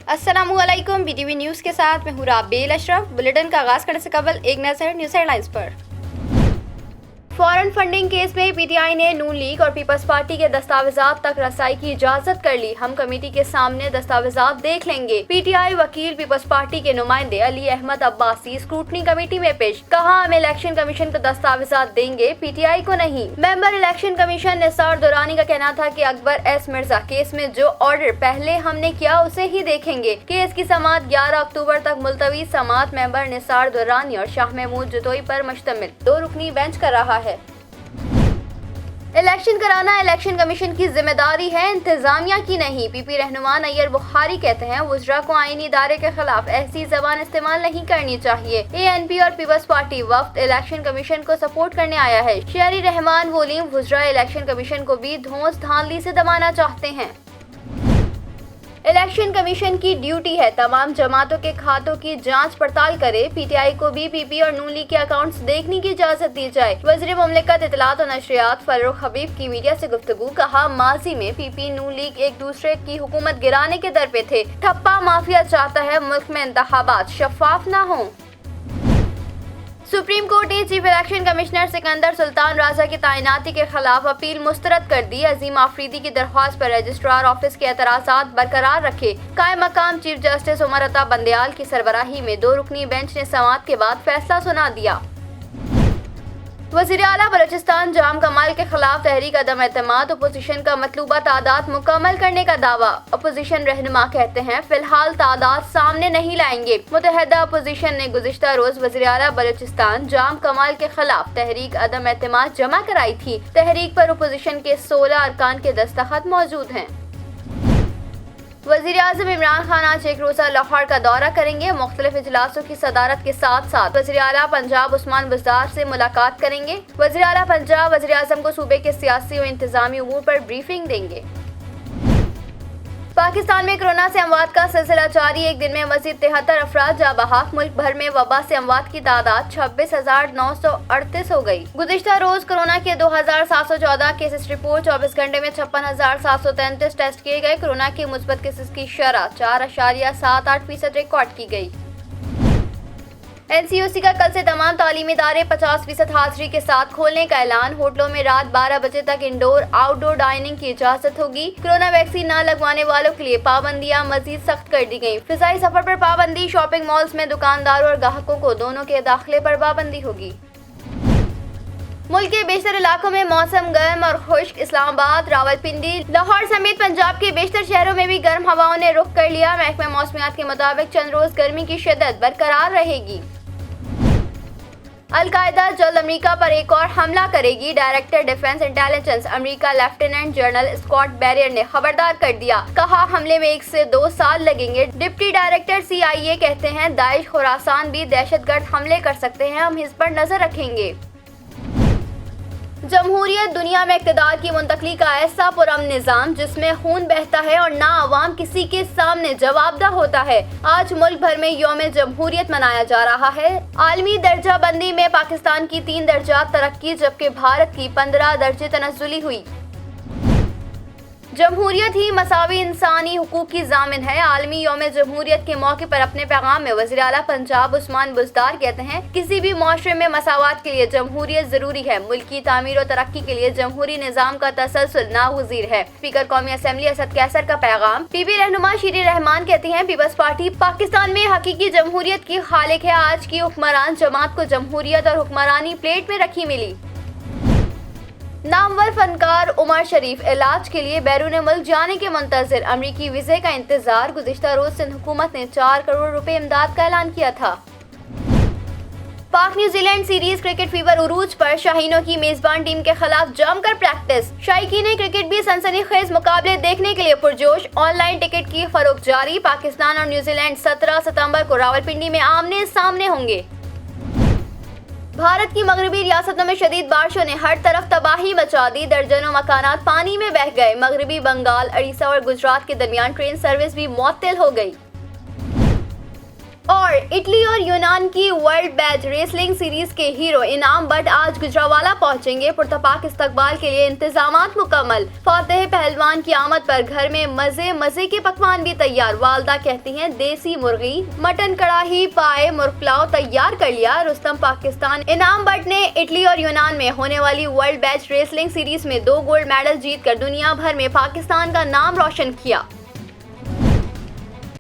अस्सलामुअलैकुम। BTV news के साथ मैं हूँ राबेल अशरफ। बुलेटिन का आगाज़ करने से कबल एक नज़र न्यूज़ हेडलाइंस पर। फॉरेन फंडिंग केस में पीटीआई ने नून लीग और पीपल्स पार्टी के दस्तावेजात तक रसाई की इजाजत कर ली। हम कमेटी के सामने दस्तावेजात देख लेंगे। पीटीआई वकील पीपल्स पार्टी के नुमाइंदे अली अहमद अब्बासी स्क्रूटनी कमेटी में पेश। कहा, हम इलेक्शन कमीशन को दस्तावेजात देंगे, पीटीआई को नहीं। Member election commission Nisar Durrani का कहना था कि अकबर एस मिर्जा केस में जो ऑर्डर पहले हमने किया उसे ही देखेंगे। केस की समाअत 11 अक्टूबर तक मुलतवी। समाअत मेंबर निसार दुरानी और शाह महमूद जतोई पर मुश्तमिल 2 रुकनी बेंच कर रहा है। इलेक्शन कराना इलेक्शन कमीशन की जिम्मेदारी है, इंतजामिया की नहीं। पीपी रहनुमा नैयर बुखारी कहते हैं, वुज़रा को आईनी इदारे के खिलाफ ऐसी जबान इस्तेमाल नहीं करनी चाहिए। एएनपी और पीपल्स पार्टी वफ्द इलेक्शन कमीशन को सपोर्ट करने आया है। शहरी रहमान बोली, वुज़रा इलेक्शन कमीशन को भी धौंस धांधली से दबाना चाहते हैं। इलेक्शन कमीशन की ड्यूटी है तमाम जमातों के खातों की जांच पड़ताल करे। पीटीआई को भी पीपी और नून लीग के अकाउंट्स देखने की इजाजत दी जाए। वज़ीर मुमलिकत इत्तलात और नशरियात फर्रुख हबीब की मीडिया से गुफ्तगू। कहा, माजी में पीपी नून लीग एक दूसरे की हुकूमत गिराने के दर पे थे। ठप्पा माफिया चाहता है मुल्क में इंतखाबात शफाफ न हों। सुप्रीम कोर्ट ने chief election commissioner Sikandar Sultan Raja की तैनाती के खिलाफ अपील मुस्तरद कर दी। अजीम आफरीदी की दरख्वास्त पर रजिस्ट्रार ऑफिस के एतराज़ात बरकरार रखे। कायम मकाम चीफ जस्टिस उमर अता बंदयाल की सरबराही में 2 रुकनी बेंच ने समाअत के बाद फैसला सुना दिया। वज़ीर आला बलूचिस्तान जाम कमाल के खिलाफ तहरीक अदम एतमाद। अपोजिशन का मतलूबा तादाद मुकम्मल करने का दावा। अपोजिशन रहनुमा कहते हैं, फिलहाल तादाद सामने नहीं लाएंगे। मुत्तहिदा अपोजिशन ने गुज़िश्ता रोज वज़ीर आला बलूचिस्तान जाम कमाल के खिलाफ तहरीक अदम एतमाद जमा कराई थी। तहरीक पर अपोजिशन के 16 अरकान के दस्तखत मौजूद हैं। वज़ीर-ए-आज़म इमरान खान आज एक रोज़ा लाहौर का दौरा करेंगे। मुख्तलिफ इजलासों की सदारत के साथ साथ वज़ीर-ए-आला पंजाब उस्मान बुज़दार से मुलाकात करेंगे। वज़ीर-ए-आला पंजाब वज़ीर-ए-आज़म को सूबे के सियासी और इंतजामी उमूर पर ब्रीफिंग देंगे। पाकिस्तान में कोरोना से अमवात का सिलसिला जारी। एक दिन में मज़ीद 73 अफराद जाँ बहक। मुल्क भर में वबा से अमवात की तादाद 26,938 हो गई। गुज़िश्ता रोज कोरोना के 2,714 केसेस रिपोर्ट। 24 घंटे में 56,733 टेस्ट किए गए। कोरोना के मुस्बत केसेस की शरह 4.78% रिकॉर्ड की गई। एनसीयूसी का कल से तमाम तालीमी इदारे 50% हाजिरी के साथ खोलने का ऐलान। होटलों में रात 12 बजे तक इंडोर आउटडोर डाइनिंग की इजाजत होगी। कोरोना वैक्सीन न लगवाने वालों के लिए पाबंदियां मजीद सख्त कर दी गई। फिजाई सफर पर पाबंदी। शॉपिंग मॉल्स में दुकानदारों और ग्राहकों को दोनों के दाखिले पर पाबंदी होगी। मुल्क के बेशतर इलाकों में मौसम गर्म और खुश्क। इस्लामाबाद, रावलपिंडी, लाहौर समेत पंजाब के बेशतर शहरों में भी गर्म हवाओं ने रुख कर लिया। महकमा मौसमियात के मुताबिक चंद रोज गर्मी की शिद्दत बरकरार रहेगी। अल-कायदा जल्द अमेरिका पर एक और हमला करेगी। Director defence intelligence America lieutenant general Scott Berrier ने खबरदार कर दिया। कहा, हमले में 1 से 2 साल लगेंगे। डिप्टी डायरेक्टर CIA कहते हैं, दाइश खुरासान भी दहशतगर्द हमले कर सकते हैं, हम इस पर नजर रखेंगे। जमहूरियत दुनिया में इक़्तिदार की मुंतकली का ऐसा पुरअमन निज़ाम जिसमें खून बहता है और ना अवाम किसी के सामने जवाबदा होता है। आज मुल्क भर में यौम जमहूरियत मनाया जा रहा है। आलमी दर्जा बंदी में पाकिस्तान की 3 दर्जात तरक्की जबकि भारत की 15 दर्जे तनज़्ज़ुली हुई। जमहूरियत ही मसावी इंसानी हुकूक की ज़ामिन है। आलमी यौम जमहूरियत के मौके पर अपने पैगाम में वज़ीर आला पंजाब उस्मान बुज़दार कहते हैं, किसी भी मुआशरे में मसावात के लिए जमहूरियत ज़रूरी है। मुल्क की तामीर और तरक्की के लिए जमहूरी निज़ाम का तसलसल नागुज़ीर है। स्पीकर कौमी असम्बली असद कैसर का पैगाम। पीपी रहनुमा शीरी रहमान कहती हैं, पीपल्स पार्टी पाकिस्तान में हकीकी जमहूरियत की खालिक है। आज की हुक्मरान जमात को जमहूरियत और हुक्मरानी प्लेट में रखी मिली। नामवर फनकार उमर शरीफ इलाज के लिए बैरून मुल्क जाने के मुंतज़िर। अमरीकी वीज़े का इंतजार। गुज़िश्ता रोज सिंध हुकूमत ने 4 करोड़ रुपए इमदाद का ऐलान किया था। पाक न्यूजीलैंड सीरीज क्रिकेट फीवर उरूज पर। शाहीनों की मेजबान टीम के खिलाफ जमकर प्रैक्टिस। शायकीन क्रिकेट भी सनसनीखेज मुकाबले देखने के लिए पुरजोश। ऑनलाइन टिकट की फरोख्त जारी। पाकिस्तान और न्यूजीलैंड 17 सितंबर को रावलपिंडी में आमने सामने होंगे। भारत की मगरबी रियासतों में शदीद बारिशों ने हर तरफ तबाही मचा दी। दर्जनों मकानात पानी में बह गए। मगरबी बंगाल, उड़ीसा और गुजरात के दरमियान ट्रेन सर्विस भी मुअत्तल हो गई। और इटली और यूनान की वर्ल्ड बैच रेसलिंग सीरीज के हीरो इनाम बट आज गुजरावाला पहुंचेंगे। पुरतपाक इस्तकबाल के लिए इंतजामात मुकम्मल। फातेह पहलवान की आमद पर घर में मजे के पकवान भी तैयार। वालदा कहती हैं देसी मुर्गी, मटन कड़ाही, पाए, मुर्ग पुलाव तैयार कर लिया। रुस्तम पाकिस्तान। इनाम बट ने इटली और यूनान में होने वाली वर्ल्ड बैच रेसलिंग सीरीज में 2 गोल्ड मेडल जीतकर दुनिया भर में पाकिस्तान का नाम रोशन किया।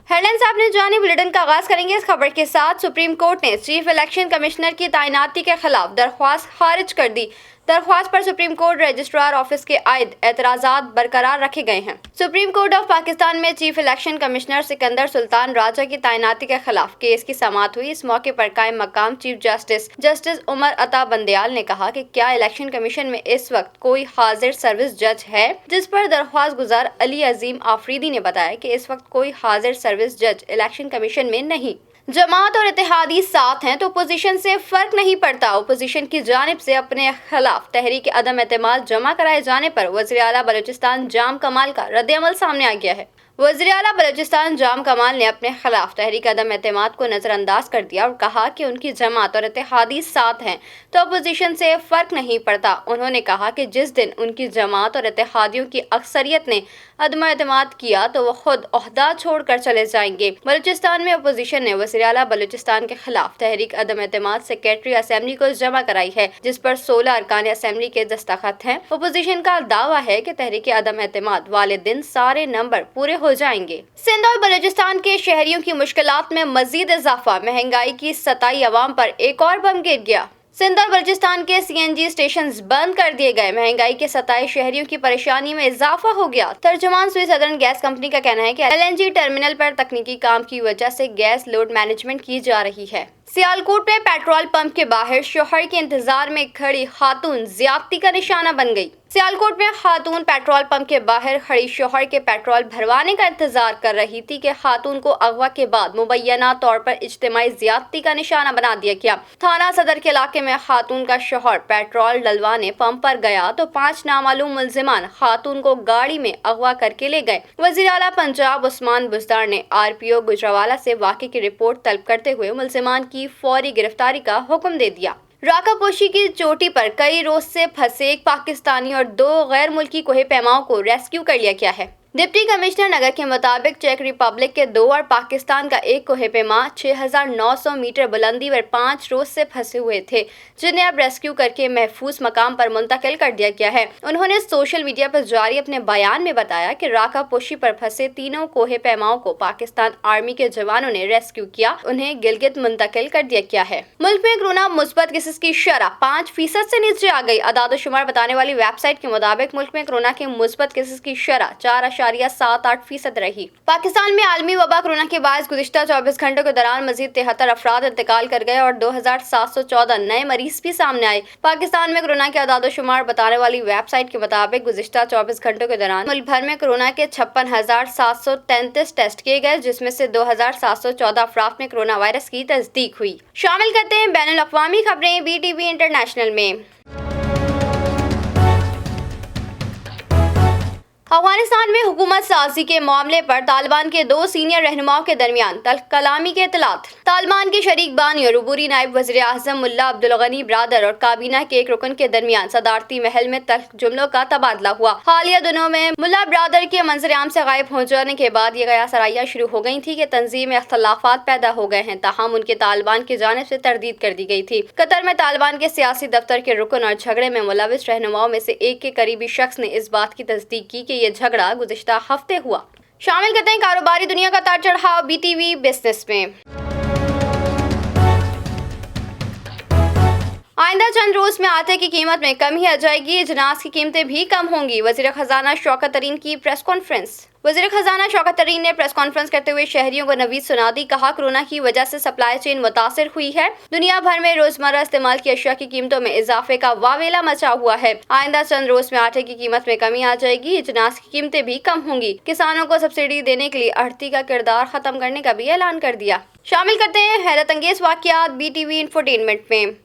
हेडलाइंस आपने जानी। बुलेटिन का आगाज करेंगे इस खबर के साथ। सुप्रीम कोर्ट ने चीफ इलेक्शन कमिश्नर की तैनाती के खिलाफ दरख्वास्त खारिज कर दी। दरख्वास्त पर सुप्रीम कोर्ट रजिस्ट्रार ऑफिस के आयद एतराजात बरकरार रखे गए हैं। सुप्रीम कोर्ट ऑफ पाकिस्तान में chief election commissioner Sikandar Sultan Raja की तैनाती के खिलाफ केस की समाअत हुई। इस मौके पर कायम मकाम चीफ जस्टिस उमर अता बंदयाल ने कहा कि क्या इलेक्शन कमीशन में इस वक्त कोई हाजिर सर्विस जज है, जिस पर दरख्वास्त गुजार अली अजीम आफरीदी ने बताया कि इस वक्त कोई हाजिर सर्विस जज इलेक्शन कमीशन में नहीं। जमात और इत्तेहादी साथ हैं तो अपोजिशन से फर्क नहीं पड़ता। अपोजिशन की जानिब से अपने खिलाफ तहरीक अदम एतमाद जमा कराए जाने पर वज़ीर आला बलूचिस्तान जाम कमाल का रद्द-ए-अमल सामने आ गया है। वज़ीर आला बलूचिस्तान जाम कमाल ने अपने खिलाफ तहरीक अदम एतमाद को नजरअंदाज कर दिया और कहा कि उनकी जमात और इत्तेहादी साथ हैं तो अपोजिशन से फर्क नहीं पड़ता। उन्होंने कहा कि जिस दिन उनकी जमात और इत्तेहादियों की अक्सरियत ने अदम एतमाद किया तो वो खुद ओहदा छोड़कर चले जाएंगे। बलूचिस्तान में अपोजिशन ने वज़ीर आला बलूचिस्तान के खिलाफ तहरीक अदम एतमाद सेक्रेटरी असेंबली को जमा कराई है, जिस पर 16 अरकान असेंबली के दस्तखत हैं। अपोजिशन का दावा है कि तहरीक अदम एतमाद वाले दिन सारे नंबर पूरे हो जाएंगे। सिंध और बलूचिस्तान के शहरियों की मुश्किलात में मजीद इजाफा। महंगाई की सताई अवाम पर एक और बम गिर गया। सिंध और बलूचिस्तान के सीएनजी स्टेशन बंद कर दिए गए। महंगाई के सताए शहरियों की परेशानी में इजाफा हो गया। तर्जुमान स्विस सदर्न गैस कंपनी का कहना है कि एलएनजी टर्मिनल पर तकनीकी काम की वजह से गैस लोड मैनेजमेंट की जा रही है। सियालकोट में पेट्रोल पंप के बाहर शौहर के इंतजार में खड़ी खातून ज्यादती का निशाना बन गई। सियालकोट में खातून पेट्रोल पंप के बाहर खड़ी शौहर के पेट्रोल भरवाने का इंतजार कर रही थी कि खातून को अगवा के बाद मुबैना तौर पर इज्तिमाई ज्यादती का निशाना बना दिया गया। थाना सदर के इलाके में खातून का शौहर पेट्रोल डलवाने पंप पर गया तो 5 नामालूम मुल्जिमान खातून को गाड़ी में अगवा करके ले गए। वज़ीर आला पंजाब उस्मान बुज़दार ने आरपीओ गुजरावाला से वाक़े की रिपोर्ट तलब करते हुए मुल्जिमान की फौरी गिरफ्तारी का हुक्म दे दिया। राकापोशी की चोटी पर कई रोज से फंसे एक पाकिस्तानी और 2 गैर मुल्की कोहे पैमाओं को रेस्क्यू कर लिया गया है। डिप्टी कमिश्नर नगर के मुताबिक चेक रिपब्लिक के 2 और पाकिस्तान का 1 कोहे पैमा 6900 मीटर बुलंदी पर 5 रोज से फंसे हुए थे, जिन्हें अब रेस्क्यू करके महफूज मकाम पर मुंतकिल कर दिया गया है। उन्होंने सोशल मीडिया पर जारी अपने बयान में बताया कि राकापोशी पर फंसे तीनों कोहे पैमाओं को पाकिस्तान आर्मी के जवानों ने रेस्क्यू किया, उन्हें गिलगित मुंतकिल कर दिया गया है। मुल्क में कोरोना मुस्बत केसेस की शरह 5% से नीचे आ गई। आदाद-ओ-शुमार बताने वाली वेबसाइट के मुताबिक मुल्क में कोरोना के मुस्बत केसेस की शरह 4.78% रही। पाकिस्तान में आलमी वबा कोरोना के बाद गुज़िश्ता 24 घंटों के दौरान मजीद 73 अफराद इंतकाल कर गए और 2714 नए मरीज भी सामने आए। पाकिस्तान में कोरोना के आदाद-ओ-शुमार बताने वाली वेबसाइट के मुताबिक गुज़िश्ता 24 घंटों के दौरान मुल्क भर में कोरोना के 56,733 टेस्ट किए गए, जिसमें से 2,714 अफराद में कोरोना वायरस की तस्दीक हुई। शामिल करते हैं बैनुल अक़वामी खबरें BTV इंटरनेशनल में। अफगानिस्तान में हुकूमत साजी के मामले पर तालिबान के 2 सीनियर रहनुमाओं के दरमियान तल्ख कलामी के इत्तलात। तालिबान के शरीक बानी और अबूरी नायब वज़ीर आज़म मुल्ला अब्दुल गनी ब्रादर और काबीना के एक रुकन के दरमियान सदारती महल में तल्ख जुमलों का तबादला हुआ। हालिया दिनों में मुल्ला ब्रादर के मंजर-ए-आम से गायब हो जाने के बाद ये कयासराइयां शुरू हो गई थी कि तंजीम में अख्तलाफात पैदा हो गए हैं, ताहम उनके तालिबान की जानिब से तरदीद कर दी गई थी। कतर में तालिबान के सियासी दफ्तर के रुकन और झगड़े में मुलविस रहनुमाओं में से एक के करीबी शख्स ने इस बात की तस्दीक की कि ये झगड़ा गुज़िश्ता हफ्ते हुआ। शामिल करते हैं कारोबारी दुनिया का तार चढ़ाव BTV बिजनेस में। आइंदा चंद रोज में आटे की कीमत में कमी आ जाएगी, अजनास की कीमतें भी कम होंगी। वज़ीर ख़ज़ाना शौकत तरीन की प्रेस कॉन्फ्रेंस। वज़ीर ख़ज़ाना शौकत तरीन ने प्रेस कॉन्फ्रेंस करते हुए शहरियों को नवीद सुना दी। कहा, कोरोना की वजह से सप्लाई चेन मुतासिर हुई है। दुनिया भर में रोजमर्रा इस्तेमाल की अशिया की कीमतों में इजाफे का वावेला मचा हुआ है। आइंदा चंद रोज में आटे की कीमत में कमी आ जाएगी, अजनास की कीमतें भी कम होंगी। किसानों को सब्सिडी देने के लिए आढ़ती का किरदार खत्म करने का भी ऐलान कर दिया। शामिल करते हैं हैरत अंगेज वाक़यात BTV इंफोटेनमेंट में।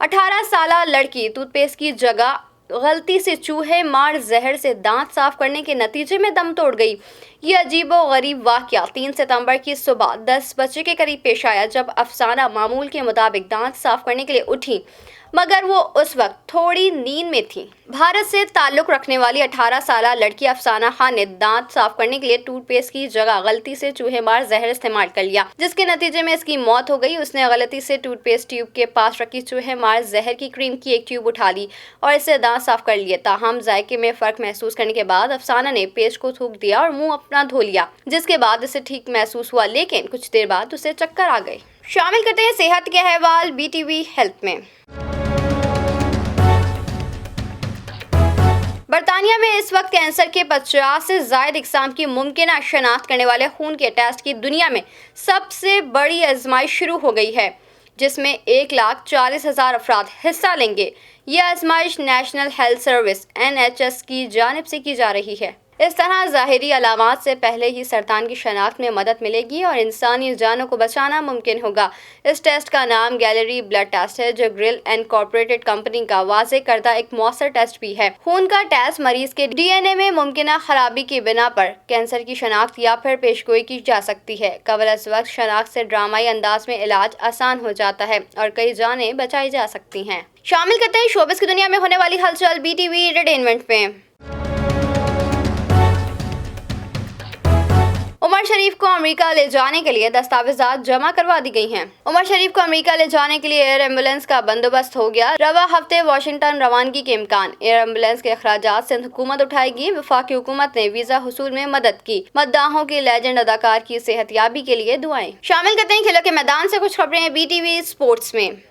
18 साला लड़की टूथपेस्ट की जगह गलती से चूहे मार जहर से दांत साफ करने के नतीजे में दम तोड़ गई। ये अजीबोगरीब वाकया 3 सितंबर की सुबह 10 बजे के करीब पेश आया, जब अफसाना मामूल के मुताबिक दांत साफ करने के लिए उठी, मगर वो उस वक्त थोड़ी नींद में थी। भारत से ताल्लुक रखने वाली 18 साल लड़की अफसाना खान ने दांत साफ करने के लिए टूथपेस्ट की जगह गलती से चूहे मार जहर इस्तेमाल कर लिया, जिसके नतीजे में इसकी मौत हो गई। उसने गलती से टूथपेस्ट ट्यूब के पास रखी चूहे मार जहर की क्रीम की एक ट्यूब उठा ली और इससे दांत साफ कर लिए। ताहम जायके में फर्क महसूस करने के बाद अफसाना ने पेस्ट को थूक दिया और मुंह अपना धो लिया, जिसके बाद इसे ठीक महसूस हुआ, लेकिन कुछ देर बाद उसे चक्कर आ गए। शामिल करते हैं सेहत के अहवाल BTV हेल्थ में। बरतानिया में इस वक्त कैंसर के 50 से ज़ायद इकसाम की मुमकिना शनाख्त करने वाले खून के टेस्ट की दुनिया में सबसे बड़ी आजमाइश शुरू हो गई है, जिसमें 1,40,000 अफराद हिस्सा लेंगे। यह आजमाइश नेशनल हेल्थ सर्विस NHS की जानिब से की जा रही है। इस तरह ज़ाहिरी अलामात से पहले ही सरतान की शनाख्त में मदद मिलेगी और इंसानी जानों को बचाना मुमकिन होगा। इस टेस्ट का नाम गैलरी ब्लड टेस्ट है, जो ग्रिल इनकॉर्पोरेटेड कंपनी का वाज़े करदा एक मौसर टेस्ट भी है। खून का टेस्ट मरीज के DNA में मुमकिना खराबी की बिना पर कैंसर की शनाख्त या फिर पेशगोई की जा सकती है। कबल अज़ वक्त शनाख्त से ड्रामाई अंदाज में इलाज आसान हो जाता है और कई जानें बचाई जा सकती हैं। शामिल करते हैं शोबिस की दुनिया में होने वाली हलचल BTV एंटरटेनमेंट में। उमर शरीफ को अमेरिका ले जाने के लिए दस्तावेजात जमा करवा दी गई हैं। उमर शरीफ को अमेरिका ले जाने के लिए एयर एम्बुलेंस का बंदोबस्त हो गया। रवा हफ्ते वाशिंगटन रवानगी के इम्कान। एयर एम्बुलेंस के अखराजात सिंध हुकूमत उठाएगी। वफाकी हुकूमत ने वीजा हुसूल में मदद की। मद्दाहों के लेजेंड अदाकार की सेहतयाबी के लिए दुआएं। शामिल करते हैं खेलों के मैदान से कुछ खबरें BTV स्पोर्ट्स में।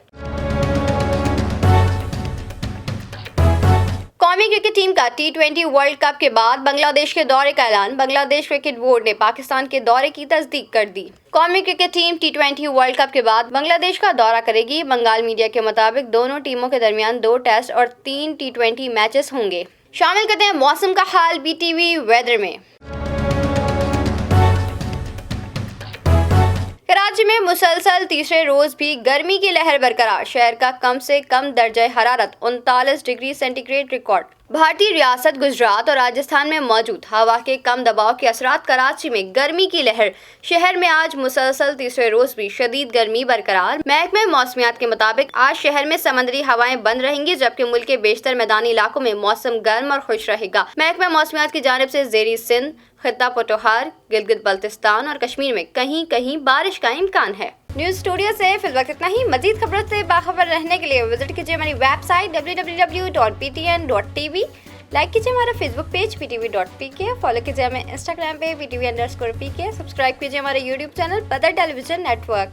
कौमी क्रिकेट टीम का T20 वर्ल्ड कप के बाद बांग्लादेश के दौरे का ऐलान। बांग्लादेश क्रिकेट बोर्ड ने पाकिस्तान के दौरे की तस्दीक कर दी। कौमी cricket team T20 world cup के बाद बांग्लादेश का दौरा करेगी। बंगाल मीडिया के मुताबिक दोनों टीमों के दरमियान 2 टेस्ट और 3 T20 मैचेस होंगे। शामिल करते हैं मौसम का हाल BTV वेदर में। कराची में मुसलसल तीसरे रोज भी गर्मी की लहर बरकरार। शहर का कम से कम दर्जा हरारत 39 डिग्री सेंटीग्रेड रिकॉर्ड। भारतीय रियासत गुजरात और राजस्थान में मौजूद हवा के कम दबाव के असरात कराची में गर्मी की लहर। शहर में आज मुसलसल तीसरे रोज भी शदीद गर्मी बरकरार। महकमे मौसमियात के मुताबिक आज शहर में समंदरी हवाएं बंद रहेंगी, जबकि मुल्क के बेशतर मैदानी इलाकों में मौसम गर्म और खुश रहेगा। महकमे मौसमियात की जानिब से ज़ेरी सिंध, खित्ता पटोहार, गिलगित बल्तिस्तान और कश्मीर में कहीं कहीं बारिश का इम्कान है। न्यूज़ स्टूडियो से फिल वक्त इतना ही। मजीद खबरों से बाखबर रहने के लिए विजिट कीजिए हमारी वेबसाइट www.ptn.tv। लाइक कीजिए हमारा फेसबुक पेज ptv.pk। फॉलो कीजिए हमें इंस्टाग्राम पे ptv_pk। सब्सक्राइब कीजिए हमारे यूट्यूब चैनल बदर टेलीविजन नेटवर्क।